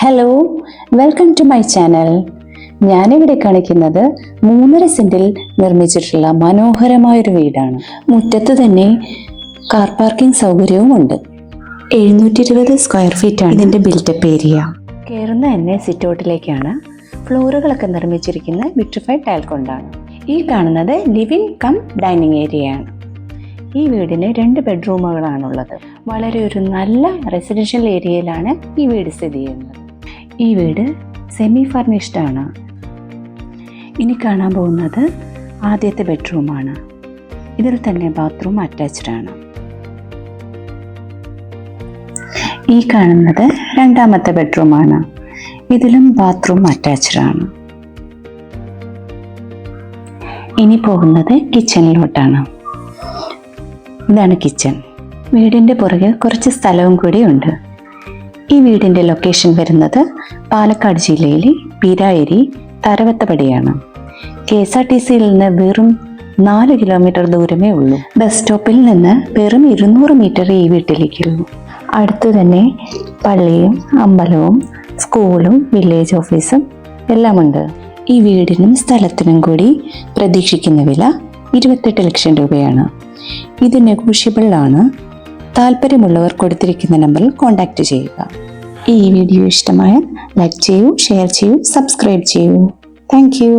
Hello, welcome to my channel. ഞാനിവിടെ കാണിക്കുന്നത് 3.5 സെന്റിൽ നിർമ്മിച്ചിട്ടുള്ള മനോഹരമായൊരു വീടാണ്. മുറ്റത്ത് തന്നെ കാർ പാർക്കിംഗ് സൗകര്യവുമുണ്ട്. 720 സ്ക്വയർ ഫീറ്റ് ആണ് ഇതിന്റെ ബിൽറ്റപ്പ് ഏരിയ. കയറുന്ന തന്നെ സിറ്റൗട്ടിലേക്കാണ്. ഫ്ലോറുകളൊക്കെ നിർമ്മിച്ചിരിക്കുന്ന വിട്രിഫൈഡ് ടൈൽ കൊണ്ടാണ്. ഈ കാണുന്നത് ലിവിംഗ് കം ഡൈനിങ് ഏരിയയാണ്. ഈ വീടിന് 2 ബെഡ്റൂമുകളാണുള്ളത്. വളരെ ഒരു നല്ല റെസിഡൻഷ്യൽ ഏരിയയിലാണ് ഈ വീട് സ്ഥിതി ചെയ്യുന്നത്. ഈ വീട് സെമി ഫർണിഷ്ഡ് ആണ്. ഇനി കാണാൻ പോകുന്നത് ആദ്യത്തെ ബെഡ്റൂമാണ്. ഇതിൽ തന്നെ ബാത്റൂം അറ്റാച്ച്ഡ് ആണ്. ഈ കാണുന്നത് രണ്ടാമത്തെ ബെഡ്റൂമാണ്. ഇതിലും ബാത്റൂം അറ്റാച്ച്ഡ് ആണ്. ഇനി പോകുന്നത് കിച്ചണിലോട്ടാണ്. ഇതാണ് കിച്ചൺ. വീടിൻ്റെ പുറകിൽ കുറച്ച് സ്ഥലവും കൂടി ഉണ്ട്. ഈ വീടിൻ്റെ ലൊക്കേഷൻ വരുന്നത് പാലക്കാട് ജില്ലയിലെ പീരായേരി തരവത്തപടിയാണ്. KSRTCയിൽ നിന്ന് വെറും 4 കിലോമീറ്റർ ദൂരമേ ഉള്ളൂ. ബസ് സ്റ്റോപ്പിൽ നിന്ന് വെറും 200 മീറ്റർ ഈ വീട്ടിലേക്കുള്ളൂ. അടുത്തു തന്നെ പള്ളിയും അമ്പലവും സ്കൂളും വില്ലേജ് ഓഫീസും എല്ലാമുണ്ട്. ഈ വീടിനും സ്ഥലത്തിനും കൂടി പ്രതീക്ഷിക്കുന്ന വില 28 ലക്ഷം രൂപയാണ്. ഇത് നെഗോഷ്യബിൾ ആണ്. താല്പര്യമുള്ളവർ കൊടുത്തിരിക്കുന്ന നമ്പറിൽ കോൺടാക്റ്റ് ചെയ്യുക. ഈ വീഡിയോ ഇഷ്ടമായാൽ ലൈക്ക് ചെയ്യൂ, ഷെയർ ചെയ്യൂ, സബ്സ്ക്രൈബ് ചെയ്യൂ. Thank you.